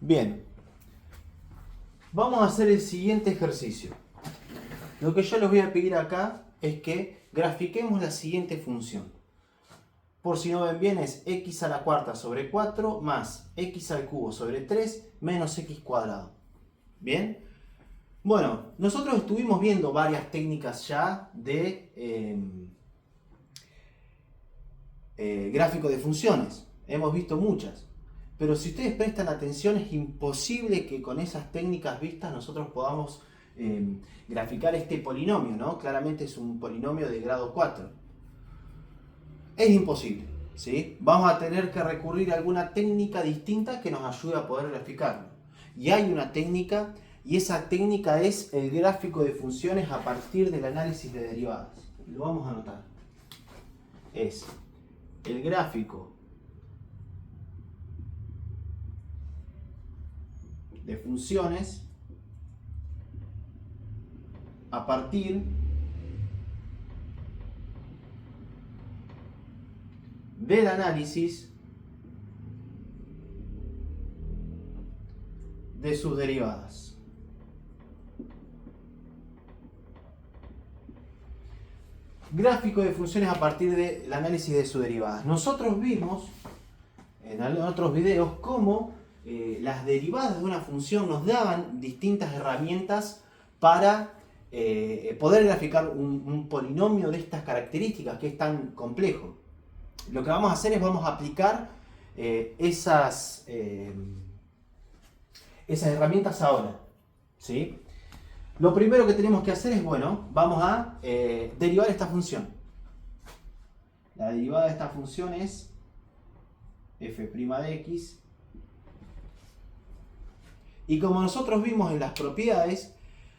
Bien, vamos a hacer el siguiente ejercicio. Lo que yo les voy a pedir acá es que grafiquemos la siguiente función. Por si no ven bien, es x a la cuarta sobre 4 más x al cubo sobre 3 menos x cuadrado. ¿Bien? Bueno, nosotros estuvimos viendo varias técnicas ya de gráfico de funciones. Hemos visto muchas. Pero si ustedes prestan atención, es imposible que con esas técnicas vistas nosotros podamos graficar este polinomio, ¿no? Claramente es un polinomio de grado 4. Es imposible, ¿sí? Vamos a tener que recurrir a alguna técnica distinta que nos ayude a poder graficarlo. Y hay una técnica, y esa técnica es el gráfico de funciones a partir del análisis de derivadas. Lo vamos a anotar. Es el gráfico de funciones a partir del análisis de sus derivadas. Gráfico de funciones a partir del análisis de sus derivadas. Nosotros vimos en otros videos cómo las derivadas de una función nos daban distintas herramientas para poder graficar un polinomio de estas características que es tan complejo. Lo que vamos a hacer es vamos a aplicar esas herramientas ahora, ¿sí? Lo primero que tenemos que hacer es, bueno, vamos a derivar esta función. La derivada de esta función es f' de x. Y como nosotros vimos en las propiedades,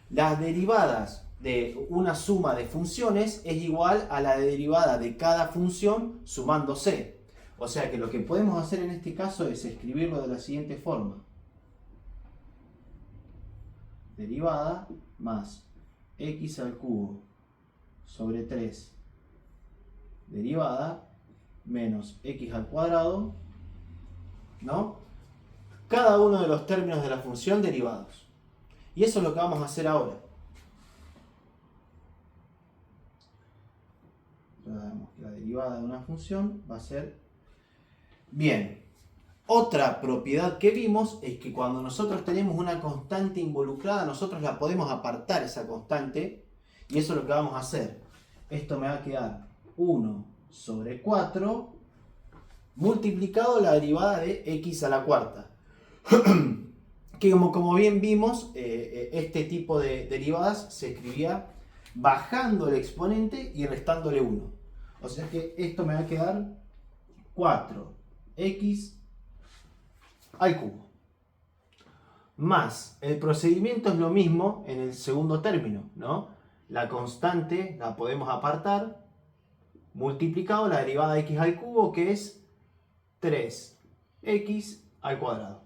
las derivadas de una suma de funciones es igual a la derivada de cada función sumándose. O sea que lo que podemos hacer en este caso es escribirlo de la siguiente forma. Derivada más x al cubo sobre 3 derivada menos x al cuadrado, ¿no? Cada uno de los términos de la función derivados. Y eso es lo que vamos a hacer ahora. Recordemos que la derivada de una función va a ser... Bien. Otra propiedad que vimos es que cuando nosotros tenemos una constante involucrada, nosotros la podemos apartar esa constante. Y eso es lo que vamos a hacer. Esto me va a quedar 1 sobre 4 multiplicado la derivada de x a la cuarta. Que como bien vimos, este tipo de derivadas se escribía bajando el exponente y restándole 1. O sea que esto me va a quedar 4x al cubo. Más, el procedimiento es lo mismo en el segundo término, ¿no? La constante la podemos apartar, multiplicado la derivada de x al cubo, que es 3x al cuadrado.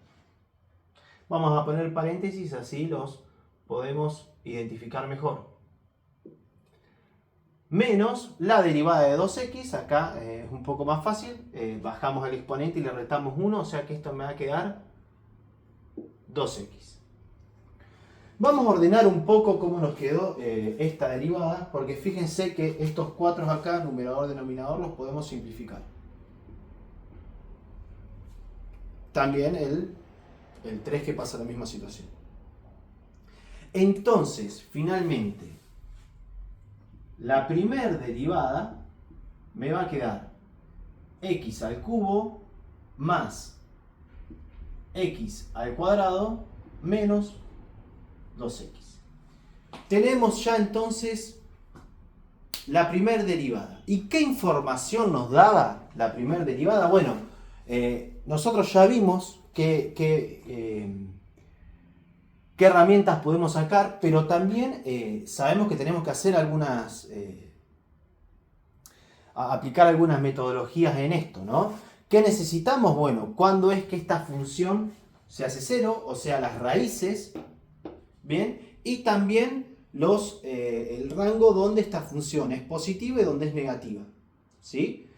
Vamos a poner paréntesis, así los podemos identificar mejor. Menos la derivada de 2x, acá es un poco más fácil, bajamos el exponente y le restamos 1, o sea que esto me va a quedar 2x. Vamos a ordenar un poco cómo nos quedó esta derivada, porque fíjense que estos 4 acá, numerador, denominador, los podemos simplificar. También el 3 que pasa la misma situación. Entonces, finalmente, la primer derivada me va a quedar x al cubo más x al cuadrado menos 2x. Tenemos ya entonces la primer derivada. ¿Y qué información nos daba la primer derivada? Bueno, nosotros ya vimos qué herramientas podemos sacar, pero también sabemos que tenemos que hacer aplicar algunas metodologías en esto, ¿no? ¿Qué necesitamos? Bueno, ¿cuándo es que esta función se hace cero? O sea, las raíces, ¿bien? Y también el rango donde esta función es positiva y donde es negativa, ¿sí?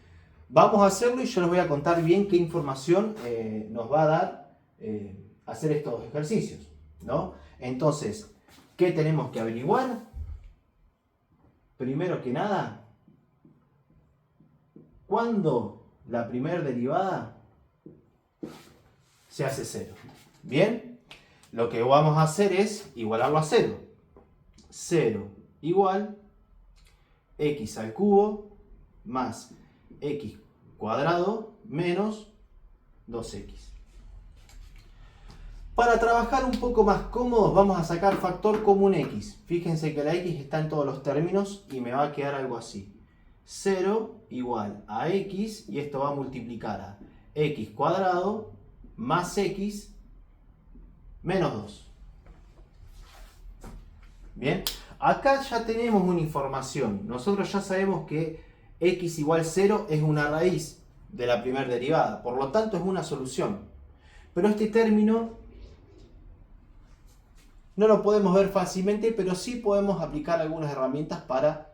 Vamos a hacerlo y yo les voy a contar bien qué información nos va a dar hacer estos ejercicios, ¿no? Entonces, ¿qué tenemos que averiguar? Primero que nada, ¿cuándo la primera derivada se hace 0? Bien, lo que vamos a hacer es igualarlo a 0. 0 igual x al cubo más x cuadrado menos 2x. Para trabajar un poco más cómodos vamos a sacar factor común x. Fíjense que la x está en todos los términos y me va a quedar algo así. 0 igual a x y esto va a multiplicar a x cuadrado más x menos 2. Bien, acá ya tenemos una información. Nosotros ya sabemos que x igual 0 es una raíz de la primera derivada. Por lo tanto es una solución. Pero este término no lo podemos ver fácilmente, pero sí podemos aplicar algunas herramientas para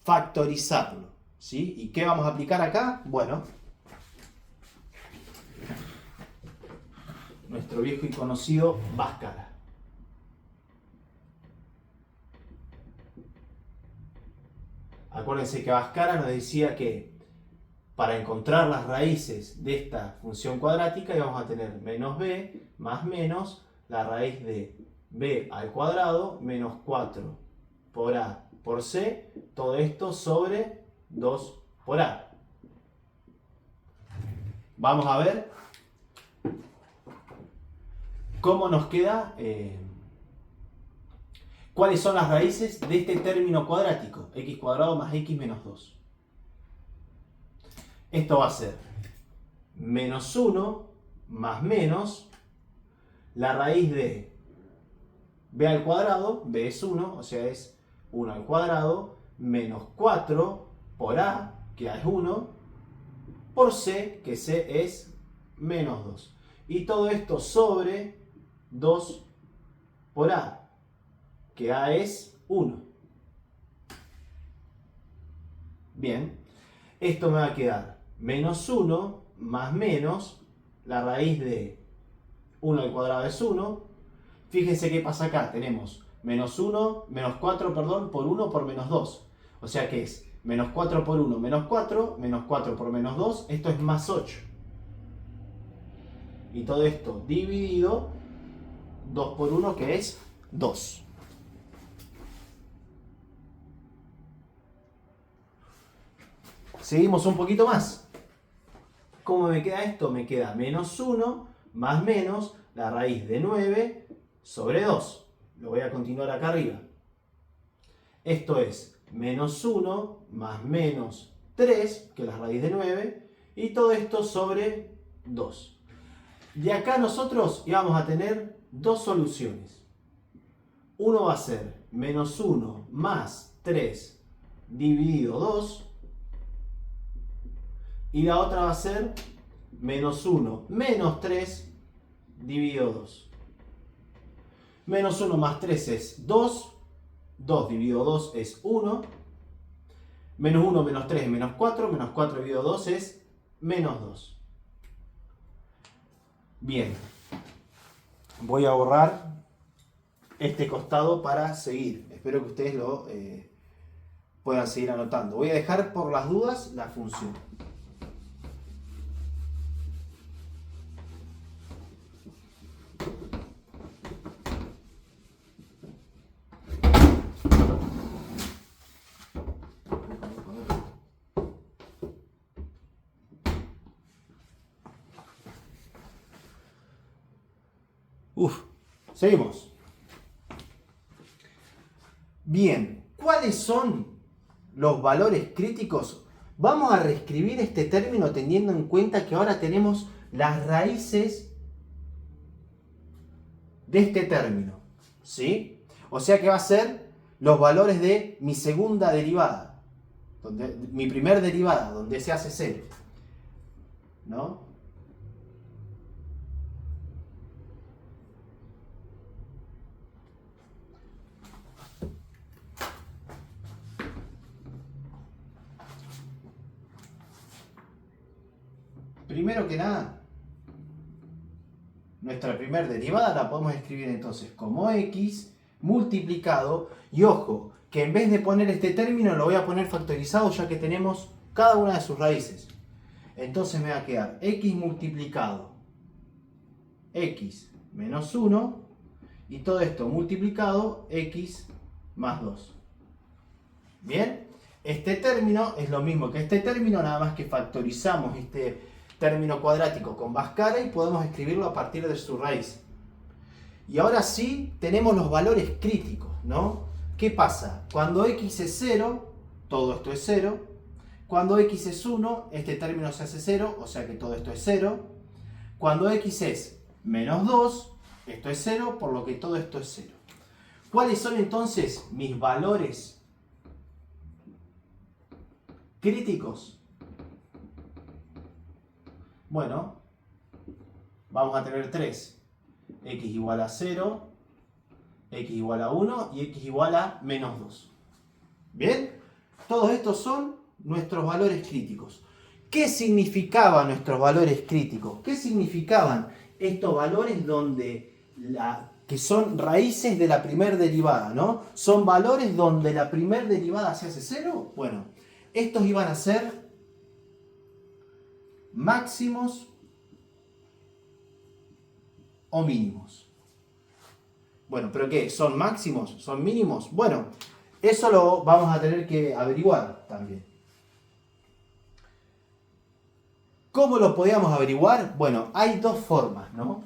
factorizarlo, ¿sí? ¿Y qué vamos a aplicar acá? Bueno, nuestro viejo y conocido Bhaskara. Acuérdense que Bhaskara nos decía que para encontrar las raíces de esta función cuadrática íbamos a tener menos b más menos la raíz de b al cuadrado menos 4 por a por c, todo esto sobre 2 por a. Vamos a ver cómo nos queda, cuáles son las raíces de este término cuadrático, x cuadrado más x menos 2. Esto va a ser menos 1 más menos la raíz de b al cuadrado, b es 1, o sea es 1 al cuadrado, menos 4 por a, que a es 1, por c, que c es menos 2. Y todo esto sobre 2 por a, que a es 1. Bien, esto me va a quedar menos 1 más menos la raíz de 1 al cuadrado es 1. Fíjense qué pasa acá. Tenemos menos 1, menos 4, perdón, por 1 por menos 2. O sea que es menos 4 por 1, menos 4, menos 4 por menos 2. Esto es más 8. Y todo esto dividido 2 por 1, que es 2. Seguimos un poquito más. ¿Cómo me queda esto? Me queda menos 1 más menos la raíz de 9 sobre 2. Lo voy a continuar acá arriba. Esto es menos 1 más menos 3, que es la raíz de 9, y todo esto sobre 2. De acá nosotros íbamos a tener dos soluciones. Uno va a ser menos 1 más 3 dividido 2. Y la otra va a ser menos 1 menos 3 dividido 2. Menos 1 más 3 es 2. 2 dividido 2 es 1. Menos 1 menos 3 es menos 4. Menos 4 dividido 2 es menos 2. Bien. Voy a borrar este costado para seguir. Espero que ustedes lo puedan seguir anotando. Voy a dejar por las dudas la función. Seguimos. Bien, ¿cuáles son los valores críticos? Vamos a reescribir este término teniendo en cuenta que ahora tenemos las raíces de este término, ¿sí? O sea que va a ser los valores de mi segunda derivada, mi primer derivada, donde se hace 0, ¿no? Primero que nada, nuestra primera derivada la podemos escribir entonces como x multiplicado, y ojo, que en vez de poner este término lo voy a poner factorizado ya que tenemos cada una de sus raíces. Entonces me va a quedar x multiplicado x menos 1 y todo esto multiplicado x más 2. ¿Bien? Este término es lo mismo que este término, nada más que factorizamos este término cuadrático con Bhaskara y podemos escribirlo a partir de su raíz. Y ahora sí tenemos los valores críticos, ¿no? ¿Qué pasa? Cuando x es 0, todo esto es 0. Cuando x es 1, este término se hace 0, o sea que todo esto es 0. Cuando x es menos 2, esto es 0, por lo que todo esto es 0. ¿Cuáles son entonces mis valores críticos? Bueno, vamos a tener 3. X igual a 0, x igual a 1 y x igual a menos 2. ¿Bien? Todos estos son nuestros valores críticos. ¿Qué significaban nuestros valores críticos? ¿Qué significaban estos valores que son raíces de la primera derivada, ¿no? Son valores donde la primera derivada se hace 0. Bueno, estos iban a ser máximos o mínimos. Bueno, ¿pero qué? ¿Son máximos? ¿Son mínimos? Bueno, eso lo vamos a tener que averiguar también. ¿Cómo lo podíamos averiguar? Bueno, hay dos formas, ¿no?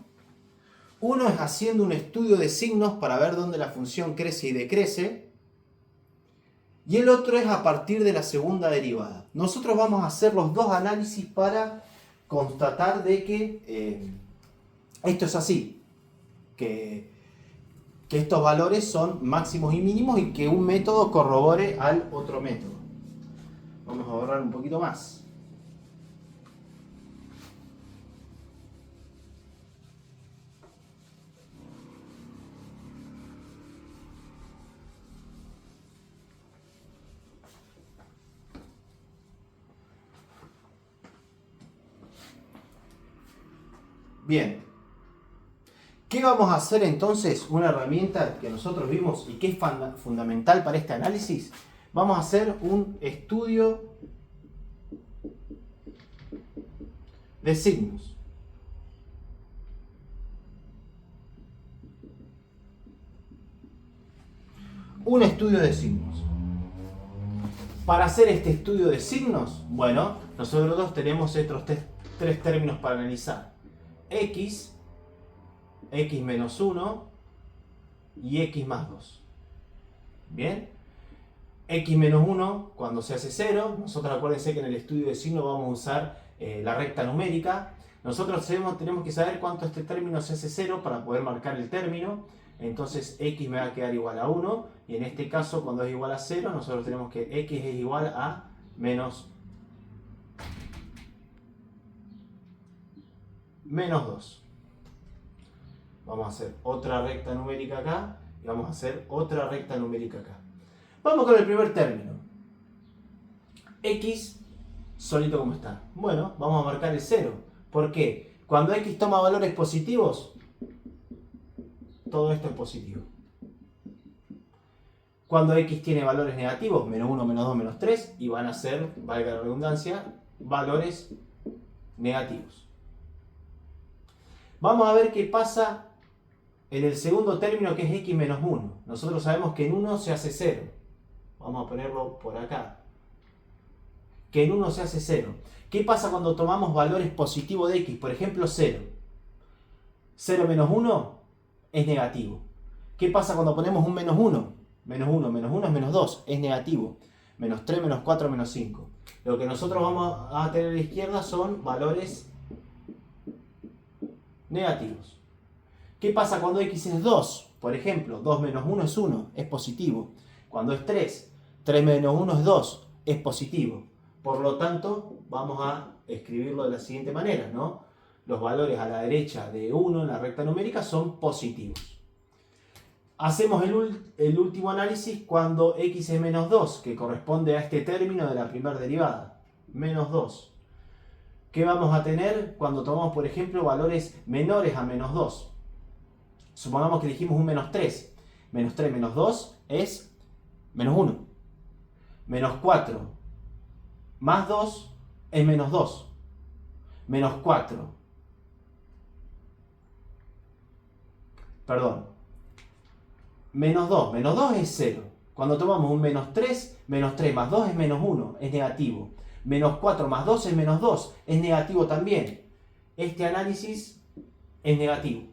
Uno es haciendo un estudio de signos para ver dónde la función crece y decrece. Y el otro es a partir de la segunda derivada. Nosotros vamos a hacer los dos análisis para constatar de que esto es así. Que estos valores son máximos y mínimos y que un método corrobore al otro método. Vamos a borrar un poquito más. Bien, ¿qué vamos a hacer entonces? Una herramienta que nosotros vimos y que es fundamental para este análisis. Vamos a hacer un estudio de signos. Un estudio de signos. Para hacer este estudio de signos, bueno, nosotros dos tenemos estos tres términos para analizar. X menos 1 y x más 2. ¿Bien? X menos 1 cuando se hace 0. Nosotros acuérdense que en el estudio de signos vamos a usar la recta numérica. Nosotros tenemos que saber cuánto este término se hace 0 para poder marcar el término. Entonces x me va a quedar igual a 1. Y en este caso cuando es igual a 0 nosotros tenemos que x es igual a menos 2. Vamos a hacer otra recta numérica acá y vamos a hacer otra recta numérica acá. Vamos con el primer término. X solito como está. Bueno, vamos a marcar el 0. ¿Por qué? Cuando X toma valores positivos, todo esto es positivo. Cuando X tiene valores negativos, menos 1, menos 2, menos 3, y van a ser, valga la redundancia, valores negativos. Vamos a ver qué pasa en el segundo término, que es x menos 1. Nosotros sabemos que en 1 se hace 0. Vamos a ponerlo por acá. Que en 1 se hace 0. ¿Qué pasa cuando tomamos valores positivos de x? Por ejemplo, 0. 0 menos 1 es negativo. ¿Qué pasa cuando ponemos un menos 1? Menos 1 es menos 2, es negativo. Menos 3, menos 4, menos 5. Lo que nosotros vamos a tener a la izquierda son valores negativos. ¿Qué pasa cuando x es 2? Por ejemplo, 2 menos 1 es 1, es positivo. Cuando es 3, 3 menos 1 es 2, es positivo. Por lo tanto, vamos a escribirlo de la siguiente manera, ¿no? Los valores a la derecha de 1 en la recta numérica son positivos. Hacemos el último análisis cuando x es menos 2, que corresponde a este término de la primera derivada. Menos 2. ¿Qué vamos a tener cuando tomamos, por ejemplo, valores menores a menos 2? Supongamos que elegimos un menos 3. Menos 3 menos 2 es menos 1. Menos 4 más 2 es menos 2. Menos 4. Perdón. Menos 2. Menos 2 es 0. Cuando tomamos un menos 3 más 2 es menos 1, es negativo. Menos 4 más 2 es menos 2, es negativo también. Este análisis es negativo.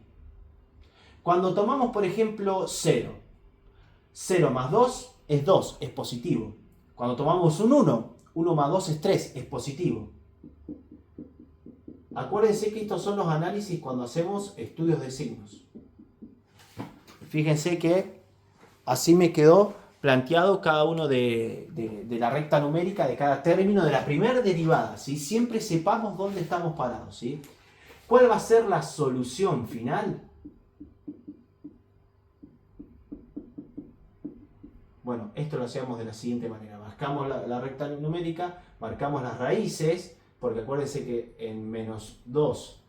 Cuando tomamos, por ejemplo, 0. 0 más 2 es 2, es positivo. Cuando tomamos un 1, 1 más 2 es 3, es positivo. Acuérdense que estos son los análisis cuando hacemos estudios de signos. Fíjense que así me quedó planteado cada uno de la recta numérica de cada término de la primera derivada, ¿sí? Siempre sepamos dónde estamos parados, ¿sí? ¿Cuál va a ser la solución final? Bueno, esto lo hacemos de la siguiente manera. Marcamos la recta numérica, marcamos las raíces, porque acuérdense que en menos 2,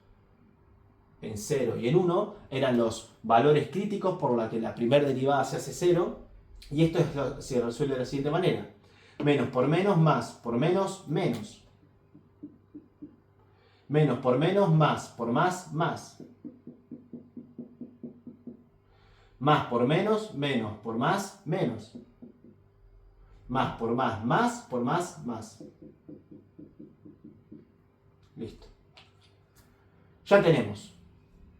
en 0 y en 1 eran los valores críticos por los que la primera derivada se hace 0. Y esto se resuelve de la siguiente manera. Menos por menos, más por menos, menos. Menos por menos, más por más, más. Más por menos por más, menos. Más por más por más, más. Listo. Ya tenemos,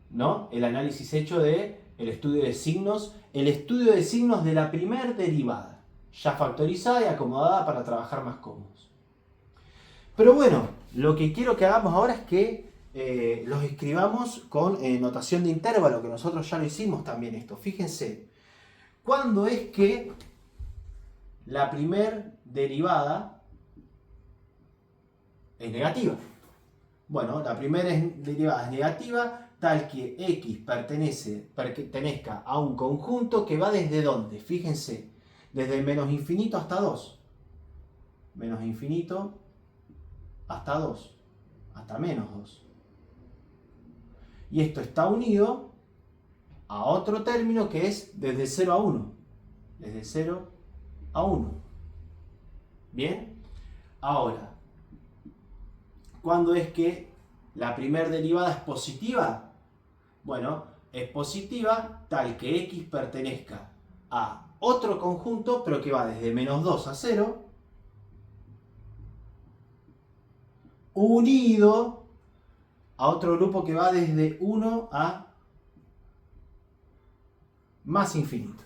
¿no? El análisis hecho de el estudio de signos, el estudio de signos de la primer derivada, ya factorizada y acomodada para trabajar más cómodos. Pero bueno, lo que quiero que hagamos ahora es que los escribamos con notación de intervalo, que nosotros ya lo hicimos también esto. Fíjense, ¿cuándo es que la primer derivada es negativa? Bueno, la primera derivada es negativa tal que x pertenezca a un conjunto que va desde ¿dónde? Fíjense, desde menos infinito hasta 2. Menos infinito hasta 2. Hasta menos 2. Y esto está unido a otro término que es desde 0 a 1. Desde 0 a 1. ¿Bien? Ahora, ¿cuándo es que la primera derivada es positiva? Bueno, es positiva tal que x pertenezca a otro conjunto, pero que va desde menos 2 a 0, unido a otro grupo que va desde 1 a más infinito.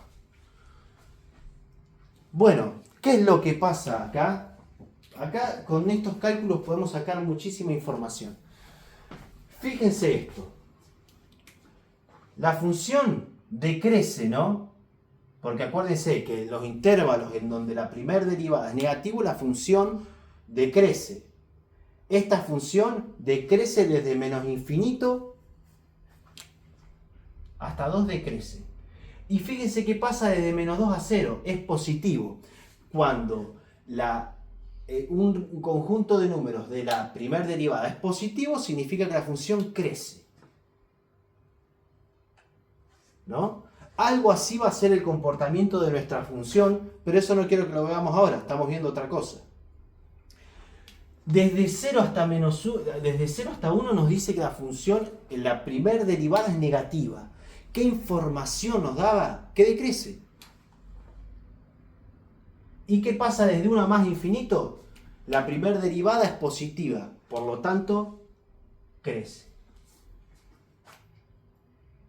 Bueno, ¿qué es lo que pasa acá? Acá con estos cálculos podemos sacar muchísima información. Fíjense esto. La función decrece, ¿no? Porque acuérdense que los intervalos en donde la primera derivada es negativo, la función decrece. Esta función decrece desde menos infinito hasta 2 decrece. Y fíjense qué pasa desde menos 2 a 0. Es positivo. Cuando un conjunto de números de la primera derivada es positivo, significa que la función crece. ¿No? Algo así va a ser el comportamiento de nuestra función, pero eso no quiero que lo veamos ahora, estamos viendo otra cosa. Desde 0 hasta 1 nos dice que la función, la primera derivada es negativa. ¿Qué información nos daba? Que decrece. ¿Y qué pasa desde 1 a más infinito? La primera derivada es positiva, por lo tanto, crece.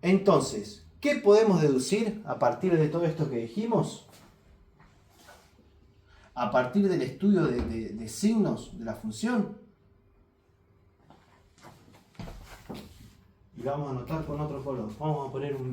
Entonces, ¿qué podemos deducir a partir de todo esto que dijimos? A partir del estudio de signos de la función. Y vamos a anotar con otro color. Vamos a poner un